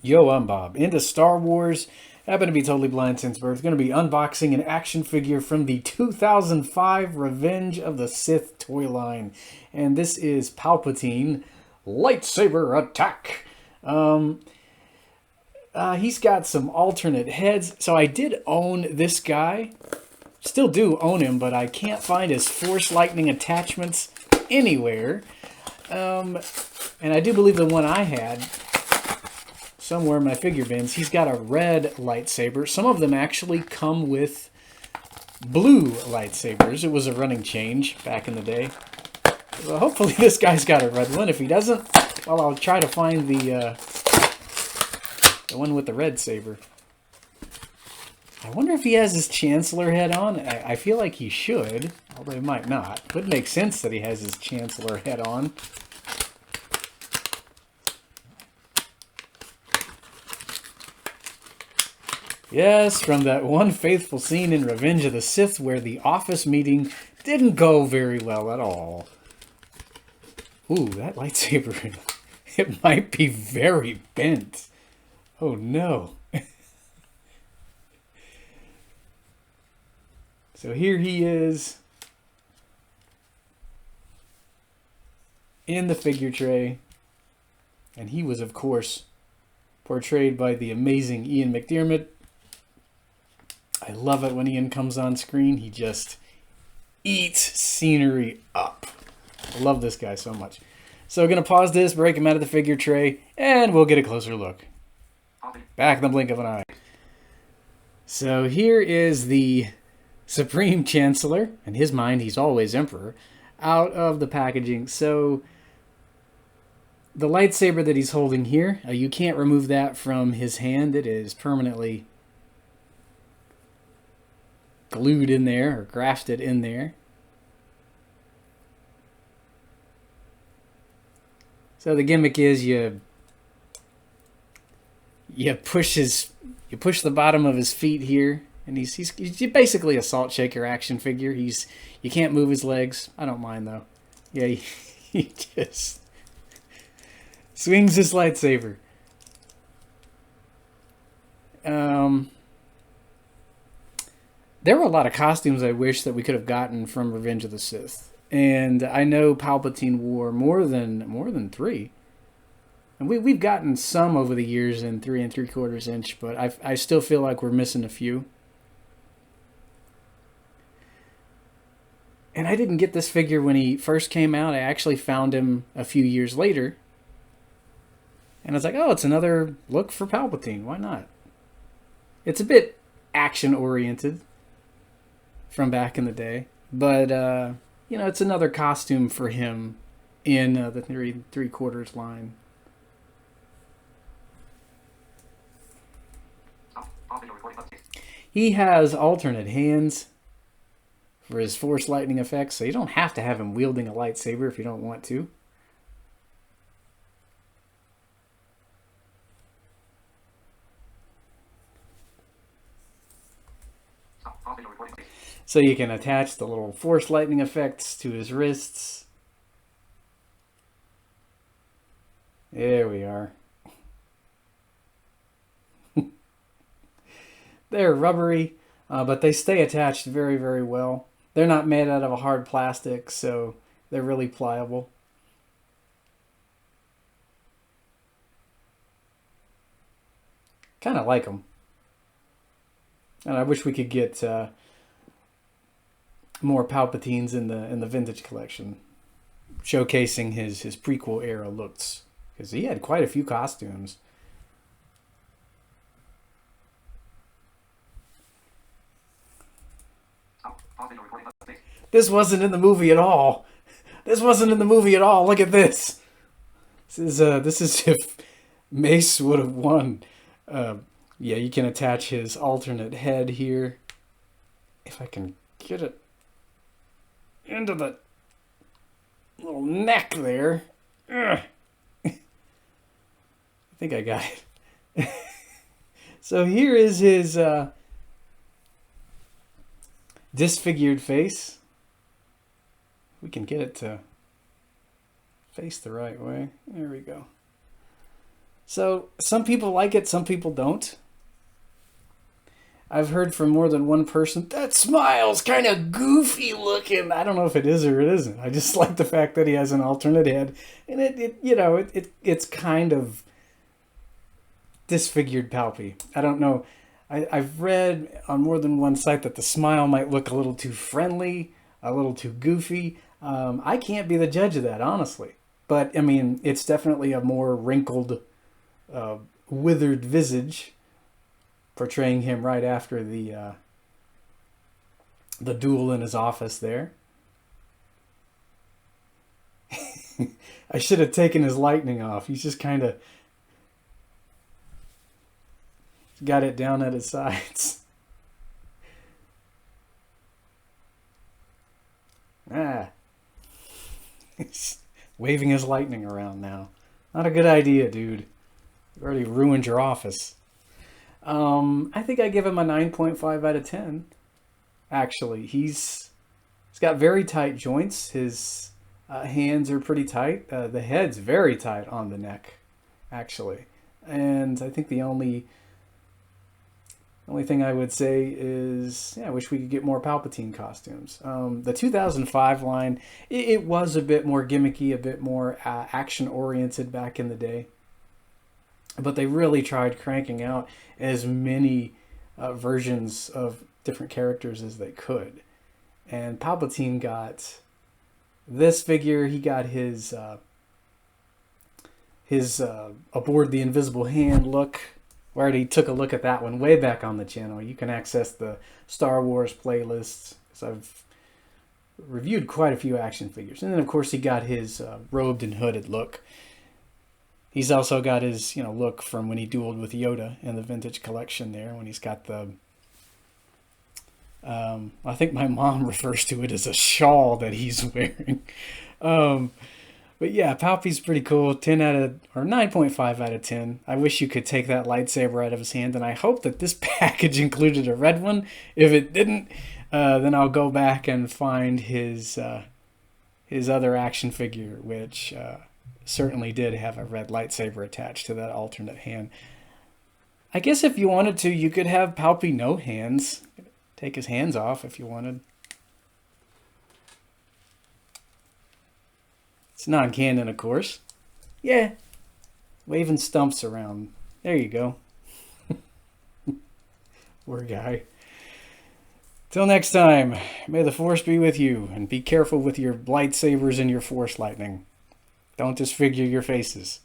Yo, I'm Bob. Into Star Wars. Happen to be totally blind since birth. Going to be unboxing an action figure from the 2005 Revenge of the Sith toy line. And this is Palpatine, lightsaber attack. He's got some alternate heads. So I did own this guy. Still do own him, but I can't find his Force Lightning attachments anywhere. And I do believe the one I had somewhere in my figure bins, he's got a red lightsaber. Some of them actually come with blue lightsabers. It was a running change back in the day. So hopefully this guy's got a red one. If he doesn't, well, I'll try to find the one with the red saber. I wonder if he has his Chancellor head on. I feel like he should, although he might not. It would make sense that he has his Chancellor head on. Yes, from that one faithful scene in Revenge of the Sith where the office meeting didn't go very well at all. Ooh, that lightsaber, it might be very bent. Oh no. So here he is in the figure tray. And he was, of course, portrayed by the amazing Ian McDiarmid. I love it when Ian comes on screen. He just eats scenery up. I love this guy so much. So we're going to pause this, break him out of the figure tray, and we'll get a closer look. Back in the blink of an eye. So here is the Supreme Chancellor. In his mind, he's always Emperor. Out of the packaging. So the lightsaber that he's holding here, you can't remove that from his hand. It is permanently glued in there or grafted in there. So the gimmick is you push the bottom of his feet here, and he's basically a salt shaker action figure. You can't move his legs. I don't mind though. Yeah, he just swings his lightsaber. There were a lot of costumes I wish that we could have gotten from Revenge of the Sith. And I know Palpatine wore more than 3. And we've gotten some over the years in 3 3/4 inch, but I still feel like we're missing a few. And I didn't get this figure when he first came out. I actually found him a few years later. And I was like, oh, it's another look for Palpatine. Why not? It's a bit action-oriented from back in the day. But, it's another costume for him in the 3 3/4 line. He has alternate hands for his Force Lightning effects, so you don't have to have him wielding a lightsaber if you don't want to. So you can attach the little Force Lightning effects to his wrists. There we are. They're rubbery, but they stay attached very, very well. They're not made out of a hard plastic, so they're really pliable. Kind of like them. And I wish we could get more Palpatines in the vintage collection, showcasing his prequel era looks, because he had quite a few costumes. This wasn't in the movie at all. This wasn't in the movie at all. Look at this. This is if Mace would have won. Yeah, you can attach his alternate head here. If I can get it into the little neck there. Ugh. I think I got it. So here is his disfigured face. We can get it to face the right way. There we go. So some people like it, some people don't. I've heard from more than one person, that smile's kind of goofy looking. I don't know if it is or it isn't. I just like the fact that he has an alternate head. And it's kind of disfigured Palpy. I don't know. I've read on more than one site that the smile might look a little too friendly, a little too goofy. I can't be the judge of that, honestly. But, I mean, it's definitely a more wrinkled, withered visage, portraying him right after the duel in his office there. I should have taken his lightning off. He's just kind of got it down at his sides. He's waving his lightning around now. Not a good idea, dude. You already ruined your office. I think I give him a 9.5 out of 10. Actually, he's got very tight joints. His hands are pretty tight. The head's very tight on the neck, actually. And I think the only thing I would say is, I wish we could get more Palpatine costumes. The 2005 line, it was a bit more gimmicky, a bit more action-oriented back in the day. But they really tried cranking out as many versions of different characters as they could. And Palpatine got this figure. He got his Aboard the Invisible Hand look. We already took a look at that one way back on the channel. You can access the Star Wars playlists, because I've reviewed quite a few action figures. And then, of course, he got his robed and hooded look. He's also got his, look from when he dueled with Yoda in the vintage collection there, when he's got the, I think my mom refers to it as a shawl that he's wearing. But yeah, Palpy's pretty cool. 9.5 out of 10. I wish you could take that lightsaber out of his hand, and I hope that this package included a red one. If it didn't, then I'll go back and find his other action figure, which certainly did have a red lightsaber attached to that alternate hand. I guess if you wanted to, you could have Palpy no hands. Take his hands off if you wanted. It's non-canon, of course. Yeah. Waving stumps around. There you go. Poor guy. Till next time, may the Force be with you, and be careful with your lightsabers and your Force lightning. Don't disfigure your faces.